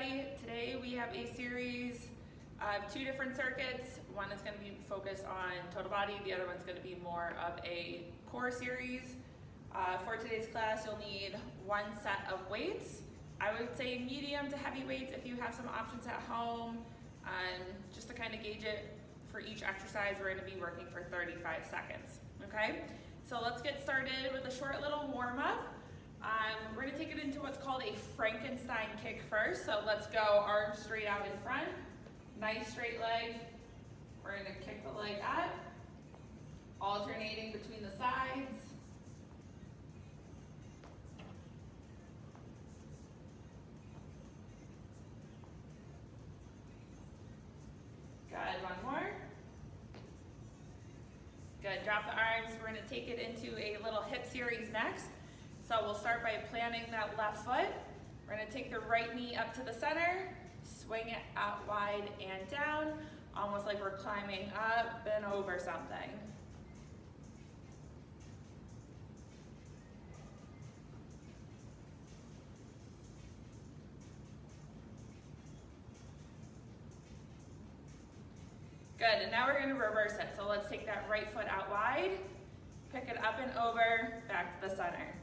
everybody. Today we have a series of 2 different circuits. One is going to be focused on total body, the other one's going to be more of a core series. For today's class, you'll need 1 set of weights. I would say medium to heavy weights if you have some options at home. Just to kind of gauge it, for each exercise we're going to be working for 35 seconds. Okay, so let's get started with a short little warm-up. We're going to take it into what's called a Frankenstein kick first. So let's go arms straight out in front. Nice straight leg. We're going to kick the leg up, alternating between the sides. Good, one more. Good, drop the arms. We're going to take it into a little hip series next. So we'll start by planting that left foot. We're going to take the right knee up to the center, swing it out wide and down, almost like we're climbing up and over something. Good, and now we're going to reverse it. So let's take that right foot out wide, pick it up and over, back to the center.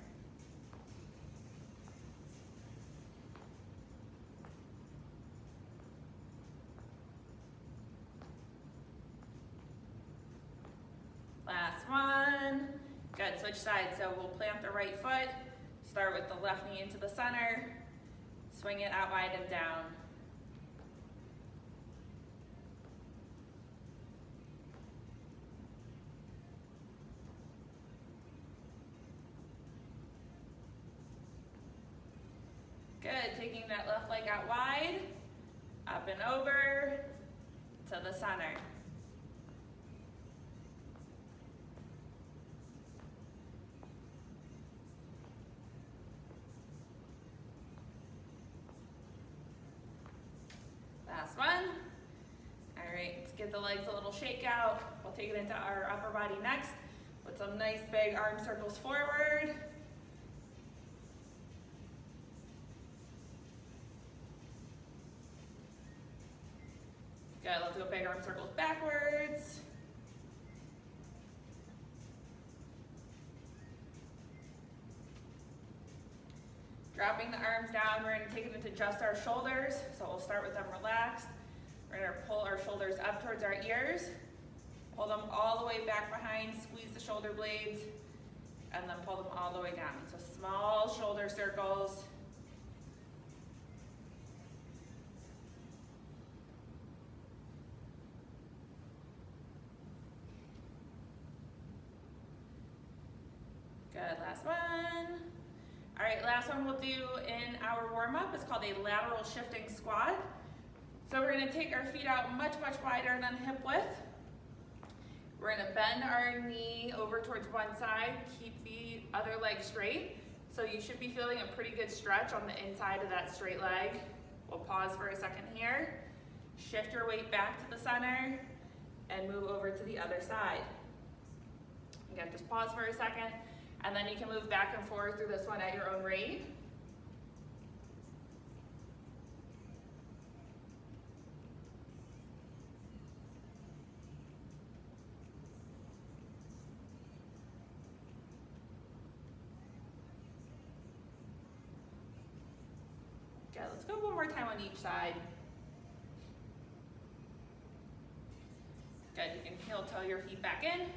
Last one. Good, switch sides. So we'll plant the right foot, start with the left knee into the center, swing it out wide and down. Good, taking that left leg out wide, up and over to the center. Last one. All right, let's give the legs a little shake out. We'll take it into our upper body next with some nice big arm circles forward. Good, let's go big arm circles backwards. Dropping the arms down, we're going to take it into just our shoulders. So we'll start with them relaxed. We're going to pull our shoulders up towards our ears. Pull them all the way back behind, squeeze the shoulder blades, and then pull them all the way down. So small shoulder circles. Good, last one. All right, last one we'll do in our warm-up is called a lateral shifting squat. So we're gonna take our feet out much wider than hip width. We're gonna bend our knee over towards one side, keep the other leg straight. So you should be feeling a pretty good stretch on the inside of that straight leg. We'll pause for a second here. Shift your weight back to the center and move over to the other side. Again, just pause for a second. And then you can move back and forth through this one at your own rate. Okay, let's go one more time on each side. Good, you can heel toe your feet back in.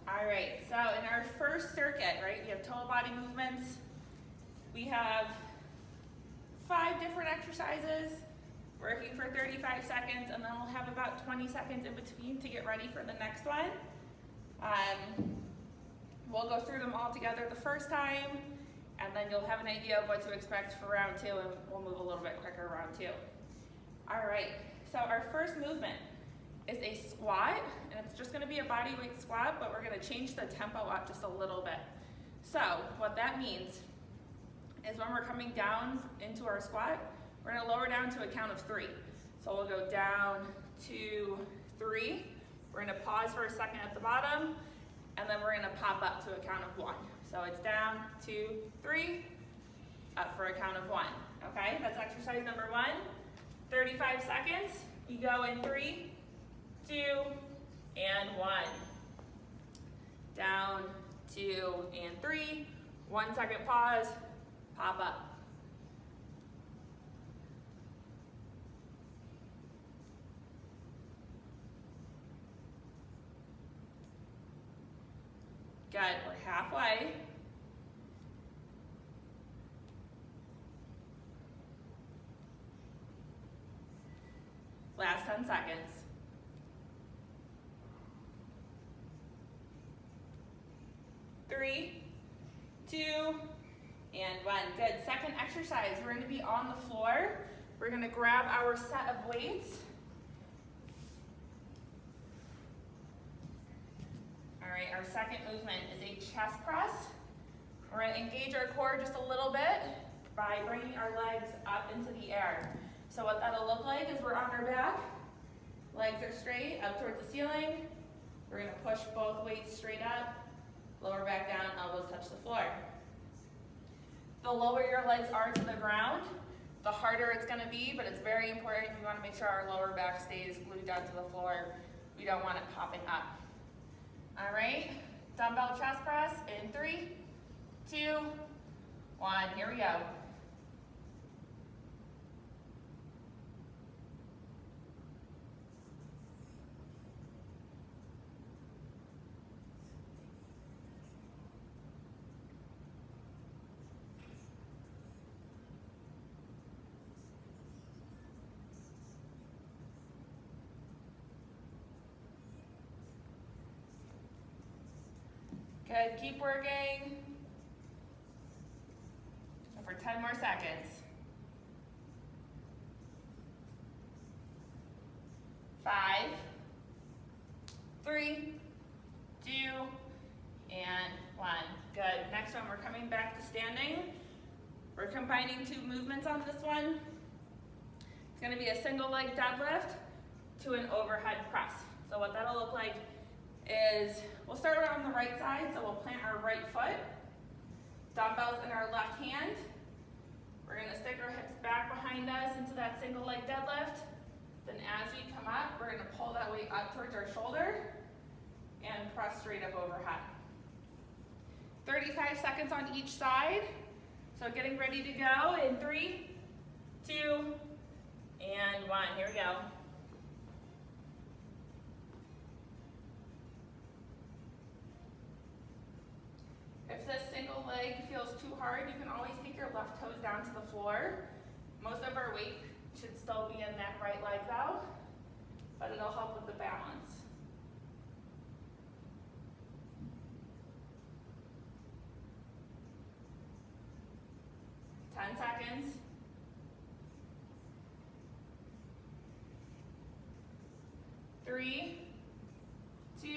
All right, so in our first circuit, right, we have total body movements. We have 5 different exercises working for 35 seconds, and then we'll have about 20 seconds in between to get ready for the next one. We'll go through them all together the first time, and then you'll have an idea of what to expect for round 2, and we'll move a little bit quicker round 2. All right, so our first movement is a squat, and it's just gonna be a body weight squat, but we're gonna change the tempo up just a little bit. So what that means is when we're coming down into our squat, we're gonna lower down to a count of 3. So we'll go down, 2, 3. We're gonna pause for a second at the bottom, and then we're gonna pop up to a count of 1. So it's down, 2, 3, up for a count of 1. Okay, that's exercise exercise number 1. 35 seconds. You go in 3, 2, and 1. Down, 2, and 3. 1 second pause, pop up. Good, we're halfway. Last 10 seconds. 3, 2, and 1. Good. Second exercise, we're going to be on the floor. We're going to grab our set of weights. All right, our second movement is a chest press. We're going to engage our core just a little bit by bringing our legs up into the air. So what that'll look like is we're on our back, legs are straight, up towards the ceiling. We're going to push both weights straight up, lower back down, elbows touch the floor. The lower your legs are to the ground, the harder it's going to be, but it's very important. We want to make sure our lower back stays glued down to the floor. We don't want it popping up. All right, dumbbell chest press in 3, 2, 1. Here we go. Good, keep working. For 10 more seconds. 5, 3, 2, and 1. Good. Next one, we're coming back to standing. We're combining 2 movements on this one. It's going to be a single leg deadlift to an overhead press. So what that'll look like is we'll start on the right side, so we'll plant our right foot, dumbbells in our left hand. We're going to stick our hips back behind us into that single leg deadlift. Then as we come up, we're going to pull that weight up towards our shoulder and press straight up overhead. 35 seconds on each side. So getting ready to go in 3, 2, and 1. Here we go. If this single leg feels too hard, you can always take your left toes down to the floor. Most of our weight should still be in that right leg though, but it'll help with the balance. Ten seconds. 3, 2,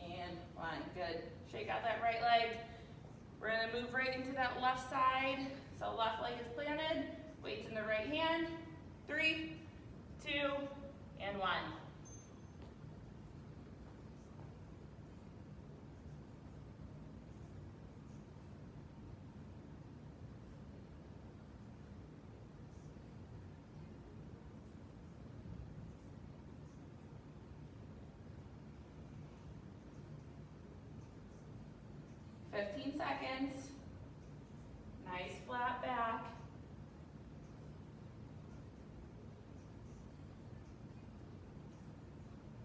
and 1. Good. Shake out that right leg. We're going to move right into that left side. So left leg is planted, weights in the right hand. 3, 2, and 1. Seconds. Nice flat back.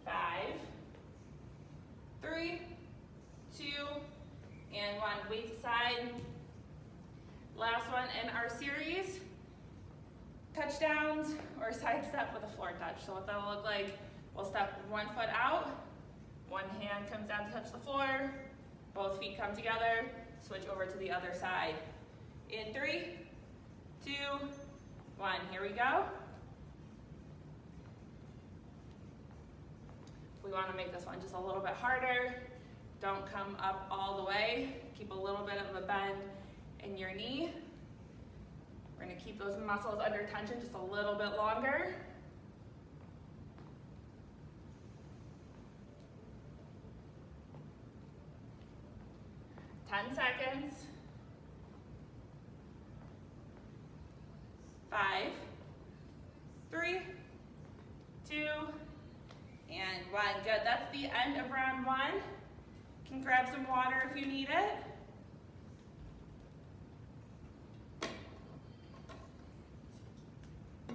5, 3, 2, and 1. Weights aside. Last one in our series. Touchdowns or sidestep with a floor touch. So what that'll look like, we'll step one foot out, one hand comes down to touch the floor, both feet come together, switch over to the other side. In 3, 2, 1, here we go. We want to make this one just a little bit harder. Don't come up all the way. Keep a little bit of a bend in your knee. We're going to keep those muscles under tension just a little bit longer. 10 seconds. 5, 3, 2, and 1. Good. That's the end of round 1. You can grab some water if you need it.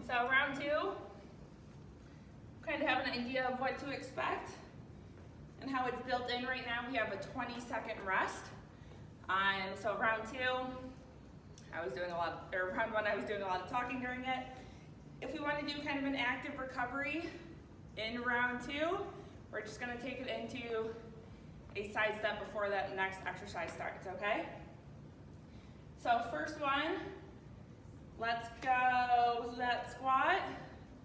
So round 2, kind of have an idea of what to expect and how it's built in right now. We have a 20-second rest. So round 2, round 1, I was doing a lot of talking during it. If we want to do kind of an active recovery in round 2, we're just going to take it into a side step before that next exercise starts, okay? So first one, let's go that squat,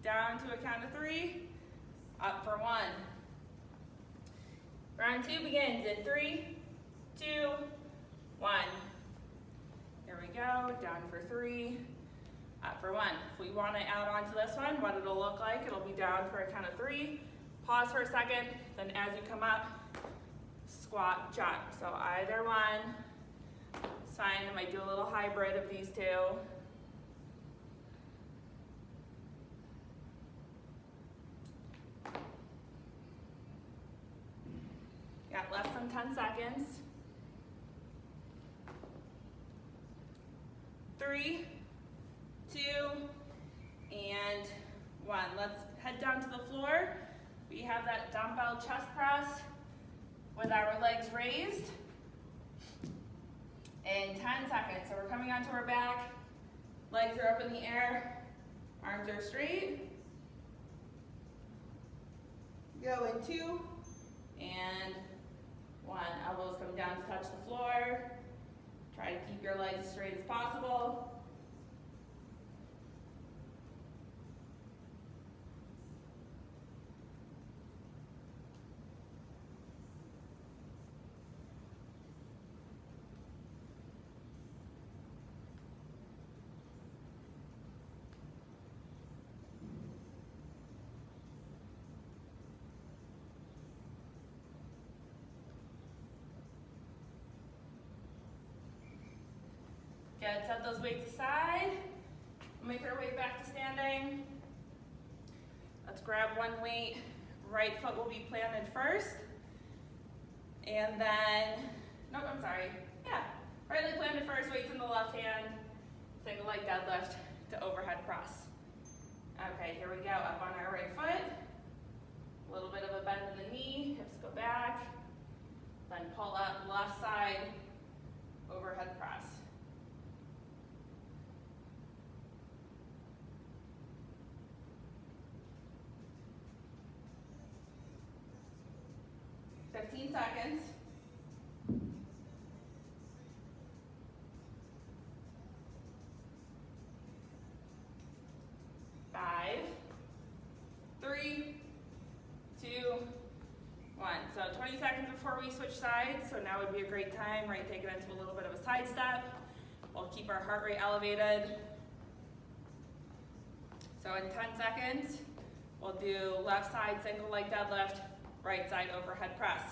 down to a count of 3, up for 1. Round 2 begins in 3, 2, 1. Here we go, down for 3, up for 1. If we want to add on to this one, what it'll look like, it'll be down for a count of 3, pause for a second, then as you come up, squat, jump. So either one, it's fine. I might do a little hybrid of these two. Got less than 10 seconds. 3, 2, and 1. Let's head down to the floor. We have that dumbbell chest press with our legs raised in 10 seconds. So we're coming onto our back, legs are up in the air, arms are straight. Go in 2 and 1. Elbows come down to touch the floor. Try to keep your legs as straight as possible. Good, set those weights aside. Make our way back to standing. Let's grab one weight. Right foot will be planted first. And then, right leg planted first, weights in the left hand. Single leg deadlift to overhead press. Okay, here we go, up on our right foot. A little bit of a bend in the knee, hips go back. Then pull up, left side, overhead press. Seconds. 5, 3, 2, 1. So 20 seconds before we switch sides. So now would be a great time, right? Take it into a little bit of a side step. We'll keep our heart rate elevated. So in 10 seconds, we'll do left side single leg deadlift, right side overhead press.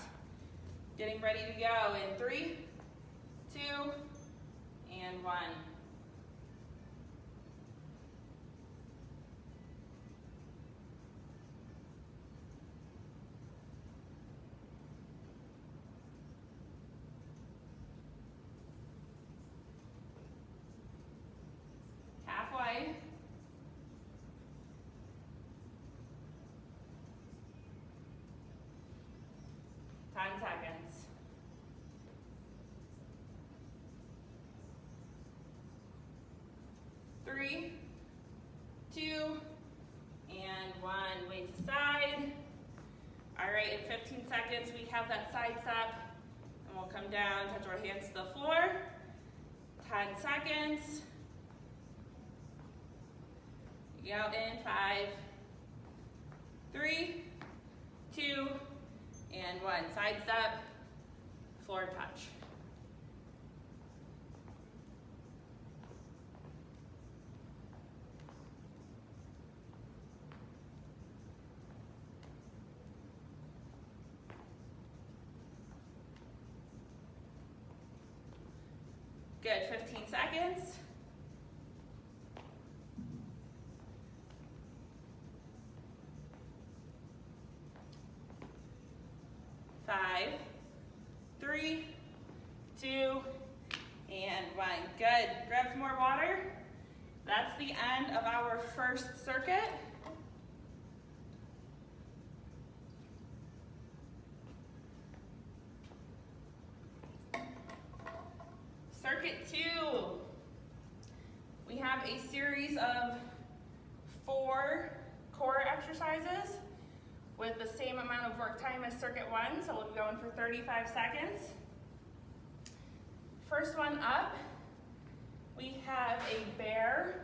Getting ready to go in 3, 2, and 1. Halfway. Seconds. 3, 2, and 1. Weights aside. All right, in 15 seconds, we have that side step, and we'll come down, touch our hands to the floor. 10 seconds. Go in 5, 3, 2, and 1. Side step, floor touch. Good, 15 seconds. 3, 2, and 1. Good. Grab some more water. That's the end of our first circuit. Circuit 2. We have a series of 4 core exercises with the same amount of work time as circuit 1, so we'll be going for 35 seconds. First one up, we have a bear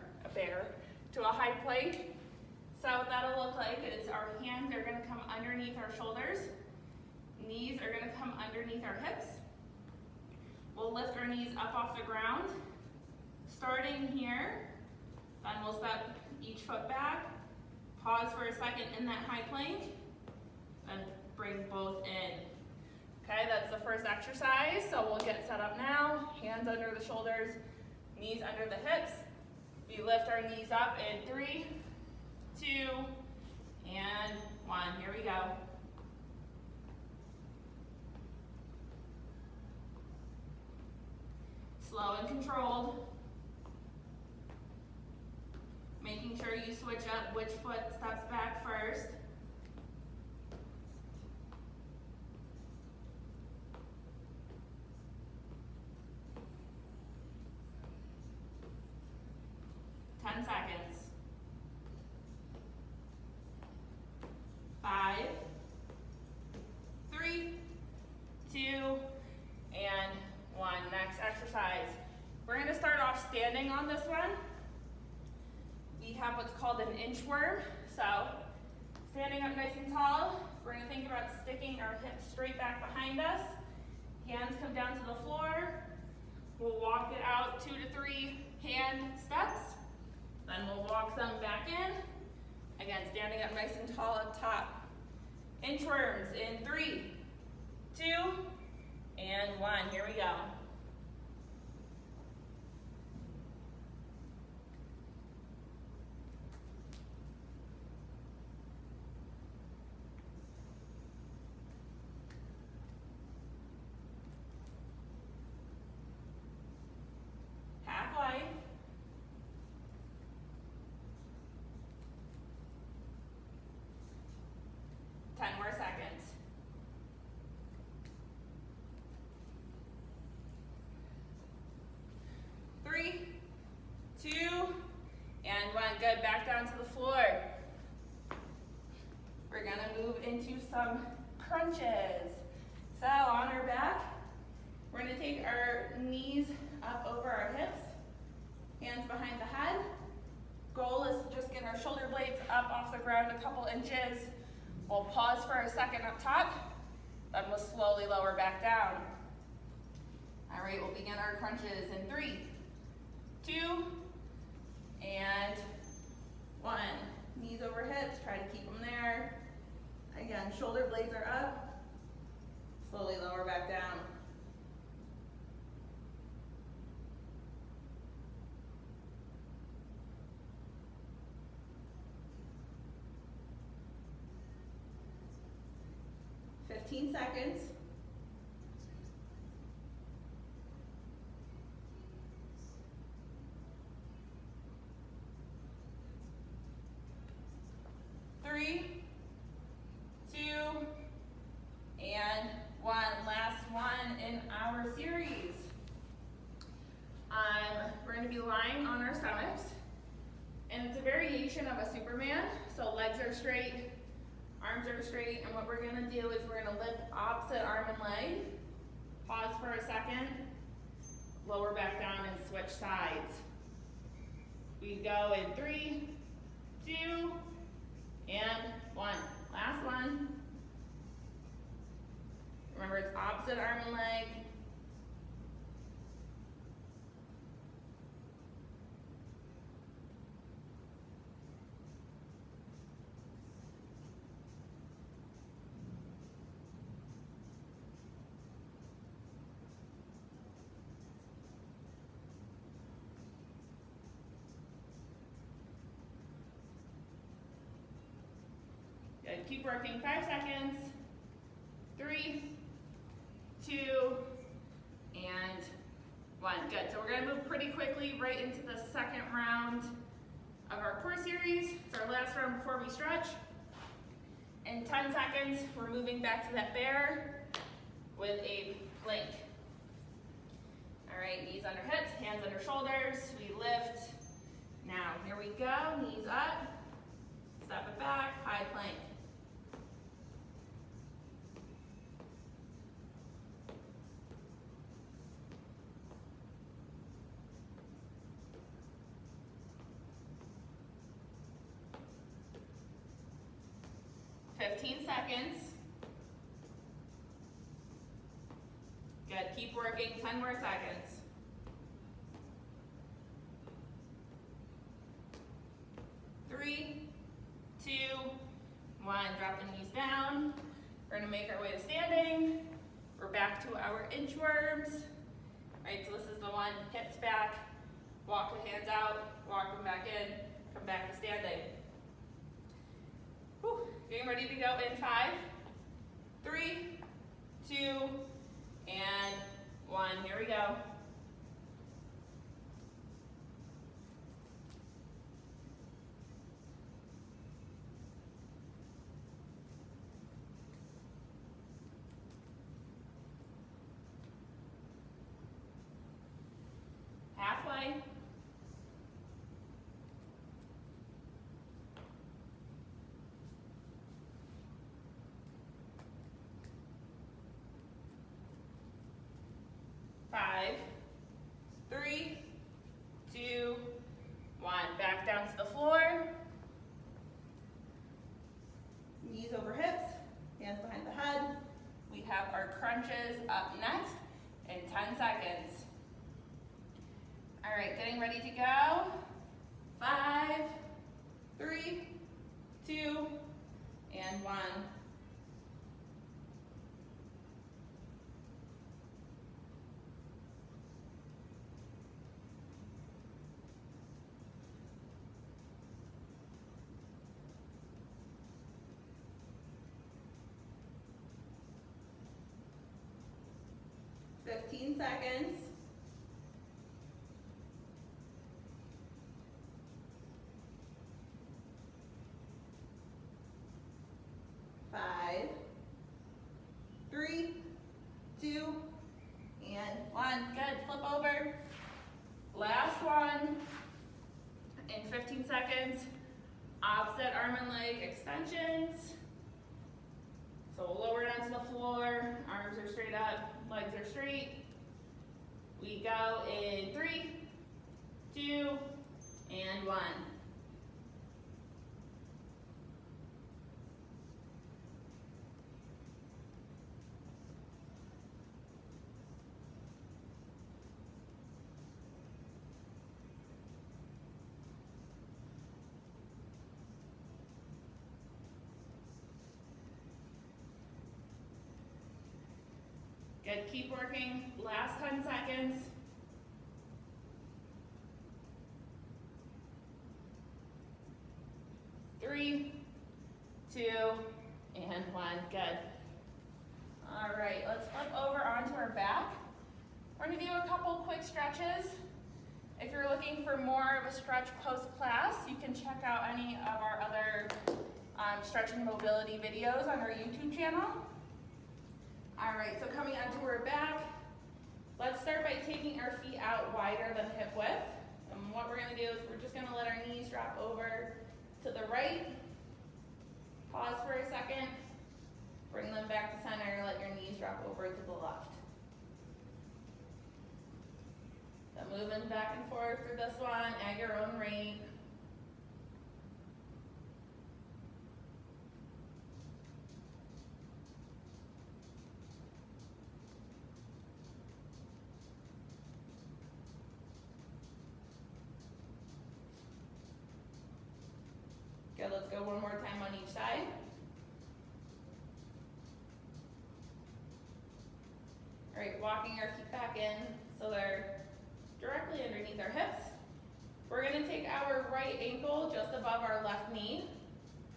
to a high plank. So what that'll look like is our hands are going to come underneath our shoulders, knees are going to come underneath our hips. We'll lift our knees up off the ground. Starting here, then we'll step each foot back, pause for a second in that high plank, then bring both in. Okay, that's the first exercise, so we'll get set up now. Hands under the shoulders, knees under the hips. We lift our knees up in 3, 2, and 1. Here we go. Slow and controlled. Making sure you switch up which foot steps back first. Seconds. 5, 3, 2, and 1. Next exercise. We're going to start off standing on this one. We have what's called an inchworm. So, standing up nice and tall, we're going to think about sticking our hips straight back behind us. Hands come down to the floor. We'll walk it out 2 to 3 hand steps. Then we'll walk them back in. Again, standing up nice and tall up top. Inchworms in 3, 2, and 1. Here we go. Halfway. 10 more seconds. 3, 2, and 1. Good. Back down to the floor. We're going to move into some crunches. So on our back, we're going to take our knees up over our hips, hands behind the head. Goal is to just get our shoulder blades up off the ground a couple inches. We'll pause for a second up top, then we'll slowly lower back down. All right, we'll begin our crunches in 3, 2, and 1. Knees over hips, try to keep them there. Again, shoulder blades are up. Slowly lower back down. Seconds. 3, 2, and 1. Last one in our series. We're going to be lying on our stomachs, and it's a variation of a Superman. So legs are straight, arms are straight, and what we're going to do is we're going to lift opposite arm and leg, pause for a second, lower back down, and switch sides. We go in 3, 2, and 1. Last one. Remember, it's opposite arm and leg. Good. Keep working. 5 seconds. 3, 2, 1. Good. So we're going to move pretty quickly right into the second round of our core series. It's our last round before we stretch. In 10 seconds, we're moving back to that bear with a plank. All right, knees under hips, hands under shoulders. We lift. Now, here we go. Knees up. Step it back. High plank. Seconds. Good, keep working, 10 more seconds. Three, 2, 1, drop the knees down. We're gonna make our way to standing. We're back to our inchworms. Right, so this is the one, hips back, walk the hands out, walk them back in, come back to standing. Whew. Getting ready to go in 5, 3, 2, and 1. Here we go. Halfway. 5, 3, 2, 1. Back down to the floor. Knees over hips, hands behind the head. We have our crunches up next in 10 seconds. All right, getting ready to go. 5, 3, 2, and 1. Fifteen seconds. 5, 3, 2, and 1. Good, flip over. Last one. In 15 seconds, opposite arm and leg extensions. So we'll lower down to the floor, arms are straight up, legs are straight. We go in 3, 2, and 1. Good, keep working, last 10 seconds. 3, 2, and 1, good. All right, let's flip over onto our back. We're gonna do a couple quick stretches. If you're looking for more of a stretch post-class, you can check out any of our other stretch and mobility videos on our YouTube channel. All right, so coming onto our back, let's start by taking our feet out wider than hip width. And what we're gonna do is we're just gonna let our knees drop over to the right. Pause for a second. Bring them back to center, let your knees drop over to the left. So moving back and forth through this one at your own rate. Good, let's go one more time on each side. All right, walking our feet back in so they're directly underneath our hips. We're gonna take our right ankle just above our left knee.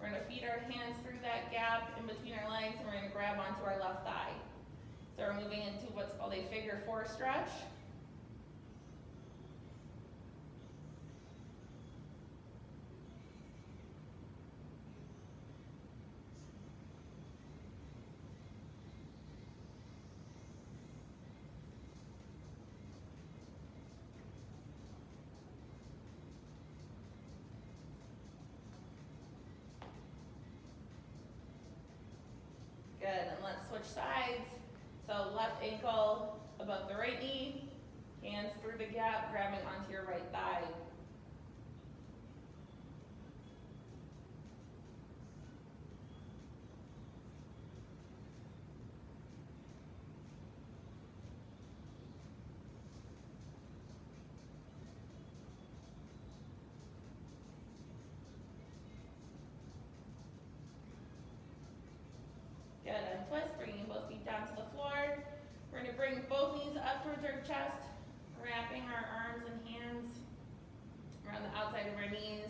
We're gonna feed our hands through that gap in between our legs and we're gonna grab onto our left thigh. So we're moving into what's called a figure 4 stretch. switch sides. So left ankle above the right knee, hands through the gap, grabbing onto your right thigh. Good, untwist, bringing both feet down to the floor. We're gonna bring both knees up towards our chest, wrapping our arms and hands around the outside of our knees.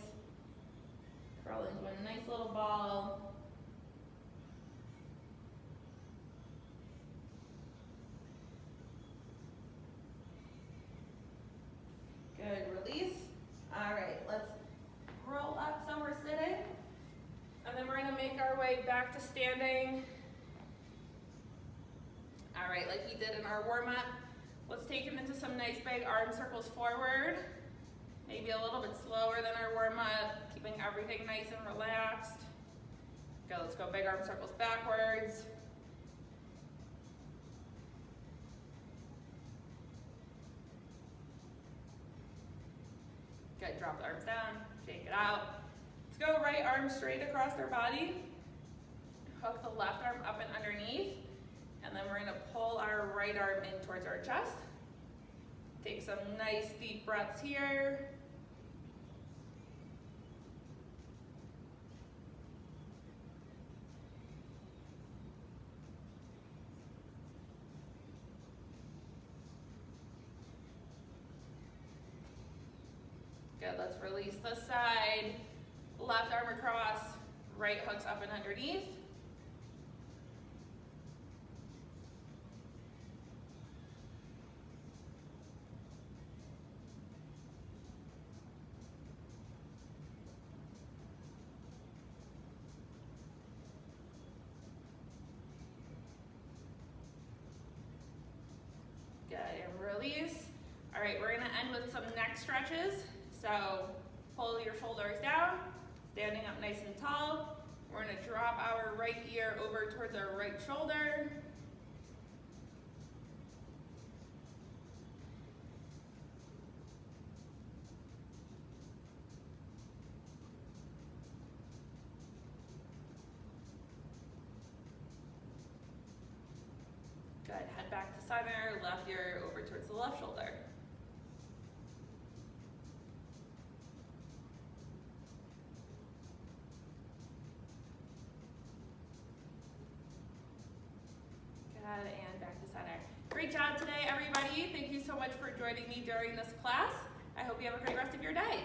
Curl into a nice little ball. Good, release. All right, let's roll up so we're sitting. And then we're gonna make our way back to standing. All right, like we did in our warm-up, let's take them into some nice big arm circles forward. Maybe a little bit slower than our warm-up, keeping everything nice and relaxed. Okay, let's go big arm circles backwards. Good, drop the arms down, shake it out. Let's go right arm straight across their body. Hook the left arm up and underneath. And then we're gonna pull our right arm in towards our chest. Take some nice deep breaths here. Good, let's release this side. Left arm across, right hooks up and underneath. Good, and release. All right, we're gonna end with some neck stretches. So pull your shoulders down, standing up nice and tall. We're gonna drop our right ear over towards our right shoulder. Good, head back to center, left ear over towards the left shoulder. And back to center. Great job today, everybody. Thank you so much for joining me during this class. I hope you have a great rest of your day.